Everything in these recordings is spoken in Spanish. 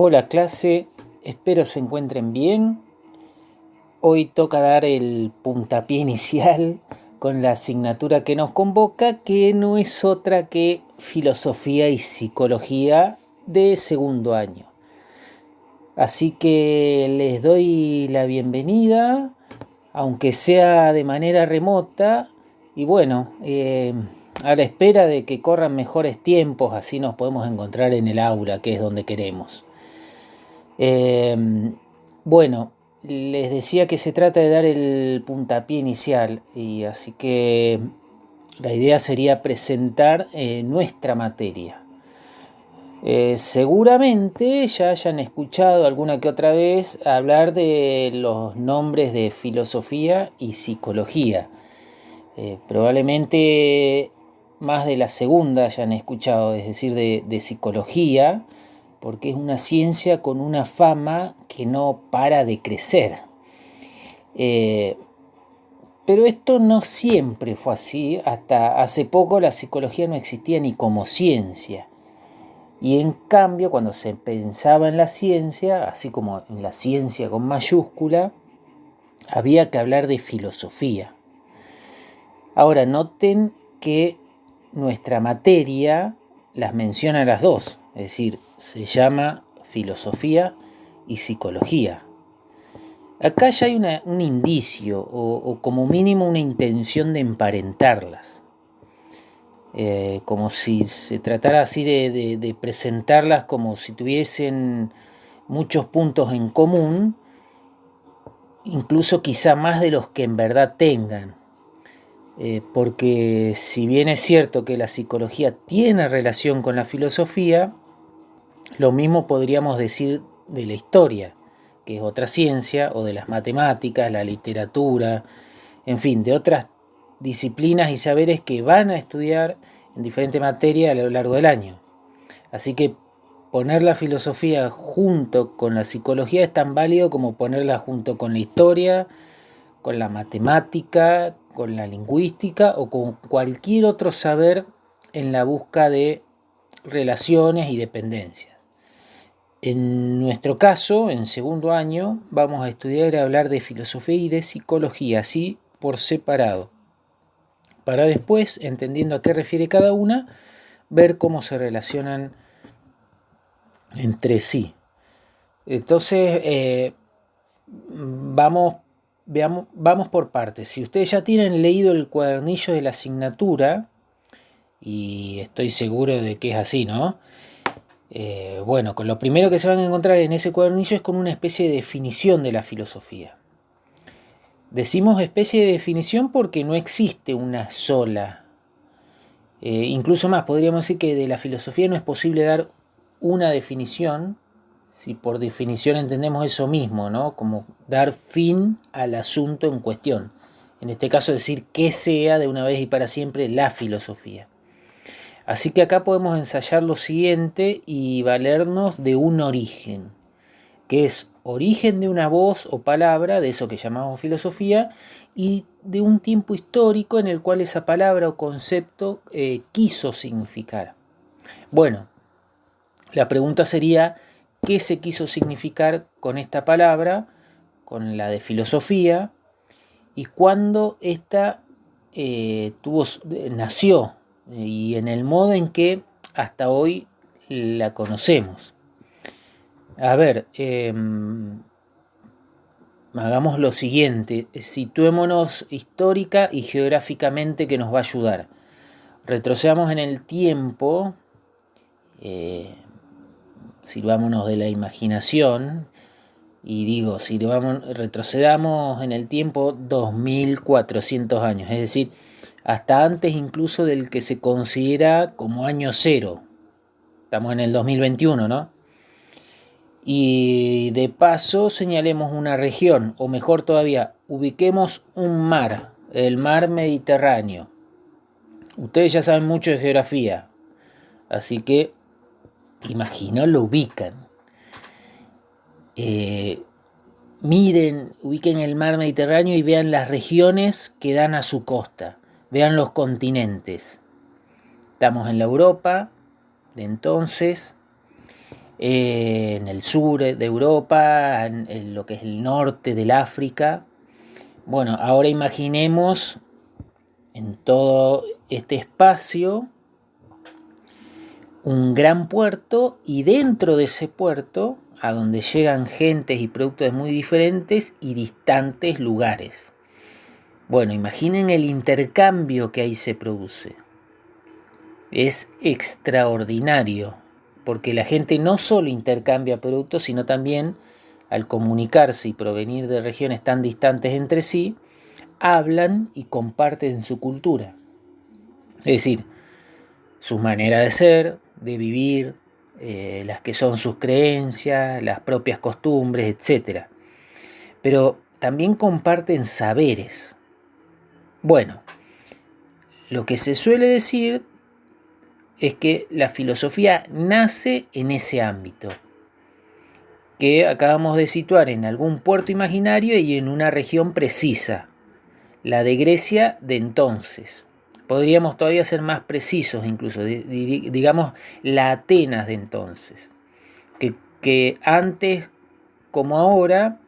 Hola clase, espero se encuentren bien. Hoy toca dar el puntapié inicial con la asignatura que nos convoca, que no es otra que Filosofía y Psicología de segundo año. Así que les doy la bienvenida, aunque sea de manera remota, y bueno, a la espera de que corran mejores tiempos, así nos podemos encontrar en el aula, que es donde queremos. Bueno, les decía que se trata de dar el puntapié inicial, y así que la idea sería presentar nuestra materia. Seguramente ya hayan escuchado alguna que otra vez hablar de los nombres de filosofía y psicología. Probablemente más de la segunda hayan escuchado, es decir, de psicología, porque es una ciencia con una fama que no para de crecer. Pero esto no siempre fue así. Hasta hace poco la psicología no existía ni como ciencia. Y en cambio, cuando se pensaba en la ciencia, así como en la ciencia con mayúscula, había que hablar de filosofía. Ahora, noten que nuestra materia las menciona a las dos, es decir, se llama filosofía y psicología. Acá ya hay un indicio o como mínimo una intención de emparentarlas. Como si se tratara así de presentarlas como si tuviesen muchos puntos en común, incluso quizá más de los que en verdad tengan. Porque si bien es cierto que la psicología tiene relación con la filosofía, lo mismo podríamos decir de la historia, que es otra ciencia, o de las matemáticas, la literatura, en fin, de otras disciplinas y saberes que van a estudiar en diferentes materias a lo largo del año. Así que poner la filosofía junto con la psicología es tan válido como ponerla junto con la historia, con la matemática, con la lingüística o con cualquier otro saber en la busca de relaciones y dependencias. En nuestro caso, en segundo año, vamos a estudiar y hablar de filosofía y de psicología, así por separado, para después, entendiendo a qué refiere cada una, ver cómo se relacionan entre sí. Entonces, vamos por partes. Si ustedes ya tienen leído el cuadernillo de la asignatura, y estoy seguro de que es así, ¿no? Bueno, con lo primero que se van a encontrar en ese cuadernillo es con una especie de definición de la filosofía. Decimos especie de definición porque no existe una sola. Incluso más, podríamos decir que de la filosofía no es posible dar una definición, si por definición entendemos eso mismo, ¿no? Como dar fin al asunto en cuestión. En este caso decir que sea de una vez y para siempre la filosofía. Así que acá podemos ensayar lo siguiente y valernos de un origen, que es origen de una voz o palabra, de eso que llamamos filosofía, y de un tiempo histórico en el cual esa palabra o concepto quiso significar. Bueno, la pregunta sería, ¿qué se quiso significar con esta palabra, con la de filosofía, y cuándo esta nació, y en el modo en que hasta hoy la conocemos? A ver, hagamos lo siguiente, situémonos histórica y geográficamente, que nos va a ayudar. Retrocedamos en el tiempo, sirvámonos de la imaginación, y digo, retrocedamos en el tiempo 2400 años, es decir, hasta antes incluso del que se considera como año cero. Estamos en el 2021, ¿no? Y de paso señalemos una región, o mejor todavía, ubiquemos un mar, el mar Mediterráneo. Ustedes ya saben mucho de geografía, así que imagino lo ubican. Miren, ubiquen el mar Mediterráneo y vean las regiones que dan a su costa. Vean los continentes. Estamos en la Europa de entonces. en el sur de Europa, en lo que es el norte del África. Bueno, ahora imaginemos en todo este espacio un gran puerto, y dentro de ese puerto, a donde llegan gentes y productos de muy diferentes y distantes lugares. Bueno, imaginen el intercambio que ahí se produce. Es extraordinario, porque la gente no solo intercambia productos, sino también, al comunicarse y provenir de regiones tan distantes entre sí, hablan y comparten su cultura. Es decir, su manera de ser, de vivir, las que son sus creencias, las propias costumbres, etc. Pero también comparten saberes. Bueno, lo que se suele decir es que la filosofía nace en ese ámbito, que acabamos de situar en algún puerto imaginario y en una región precisa, la de Grecia de entonces. Podríamos todavía ser más precisos, incluso, digamos, la Atenas de entonces, que antes como ahora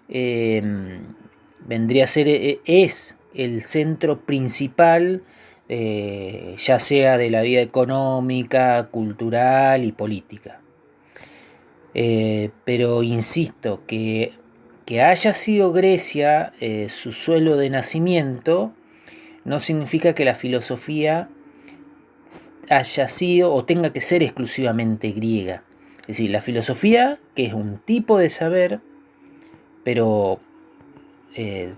vendría a ser, es el centro principal, ya sea de la vida económica, cultural y política. Pero insisto, que haya sido Grecia su suelo de nacimiento, no significa que la filosofía haya sido o tenga que ser exclusivamente griega. Es decir, la filosofía, que es un tipo de saber, pero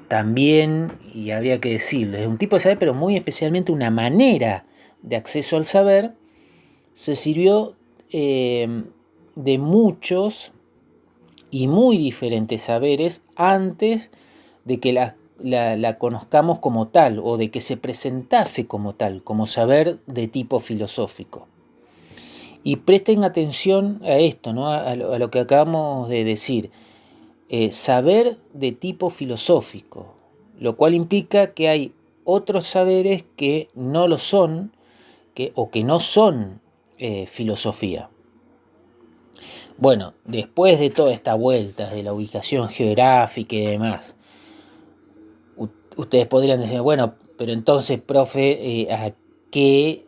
también, y habría que decirlo, es un tipo de saber, pero muy especialmente una manera de acceso al saber, se sirvió de muchos y muy diferentes saberes antes de que la conozcamos como tal, o de que se presentase como tal, como saber de tipo filosófico. Y presten atención a esto, ¿no? a lo que acabamos de decir. Saber de tipo filosófico, lo cual implica que hay otros saberes que no lo son, o que no son filosofía. Bueno, después de toda esta vuelta de la ubicación geográfica y demás, ustedes podrían decir, bueno, pero entonces, profe, ¿a qué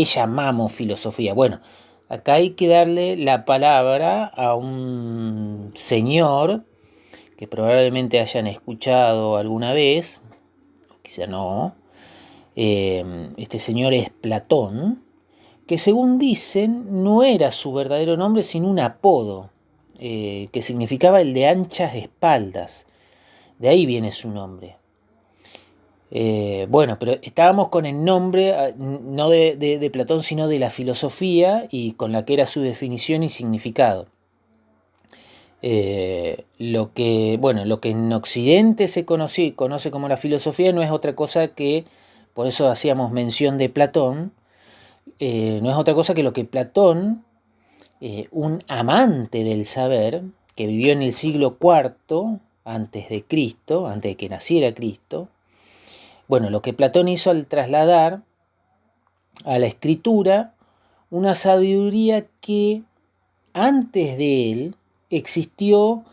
llamamos filosofía? Bueno, acá hay que darle la palabra a un señor que probablemente hayan escuchado alguna vez, quizá no. Este señor es Platón, que según dicen no era su verdadero nombre sino un apodo, que significaba el de anchas espaldas. De ahí viene su nombre. Bueno, pero estábamos con el nombre, no de Platón, sino de la filosofía, y con la que era su definición y significado. Lo que en Occidente se conoce como la filosofía no es otra cosa que, por eso hacíamos mención de Platón, no es otra cosa que lo que Platón, un amante del saber, que vivió en el siglo IV antes de Cristo, antes de que naciera Cristo, bueno, lo que Platón hizo al trasladar a la escritura una sabiduría que antes de él existió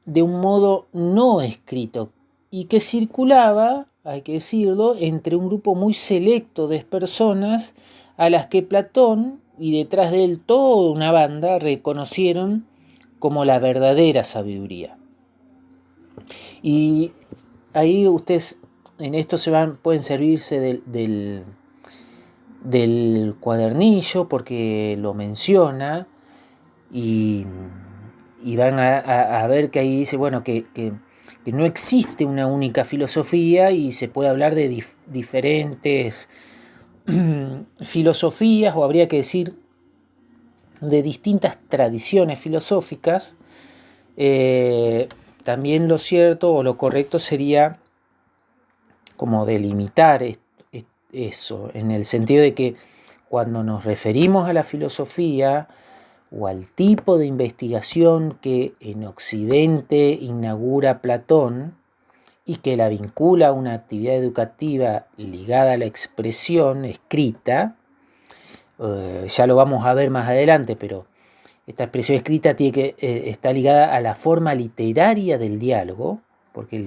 de un modo no escrito y que circulaba, hay que decirlo, entre un grupo muy selecto de personas a las que Platón y detrás de él toda una banda reconocieron como la verdadera sabiduría. Y ahí ustedes en esto pueden servirse del cuadernillo porque lo menciona, y van a ver que ahí dice, bueno, que no existe una única filosofía y se puede hablar de diferentes filosofías, o habría que decir de distintas tradiciones filosóficas. También lo cierto o lo correcto sería como delimitar eso, en el sentido de que cuando nos referimos a la filosofía o al tipo de investigación que en Occidente inaugura Platón y que la vincula a una actividad educativa ligada a la expresión escrita, Ya lo vamos a ver más adelante, pero esta expresión escrita está ligada a la forma literaria del diálogo, porque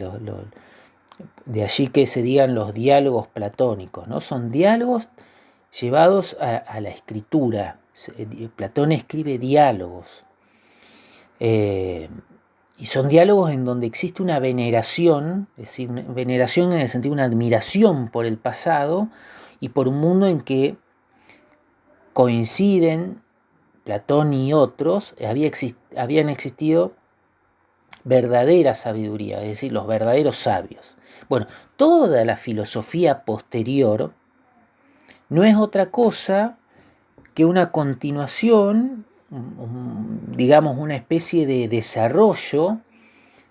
de allí que se digan los diálogos platónicos, ¿no? Son diálogos llevados a la escritura. Platón escribe diálogos. Y son diálogos en donde existe una veneración, es decir, una veneración en el sentido de una admiración por el pasado y por un mundo en que coinciden Platón y otros, habían existido verdadera sabiduría, es decir, los verdaderos sabios. Bueno, toda la filosofía posterior no es otra cosa que una continuación, digamos, una especie de desarrollo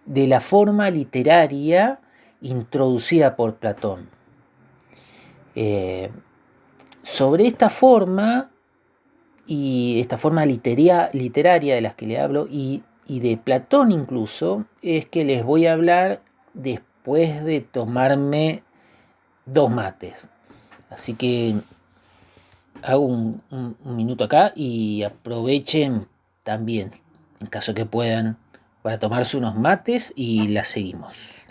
de la forma literaria introducida por Platón. Sobre esta forma y esta forma literaria de las que le hablo y de Platón incluso, es que les voy a hablar después de tomarme 2 mates. Así que hago un minuto acá y aprovechen también, en caso que puedan, para tomarse unos mates y la seguimos.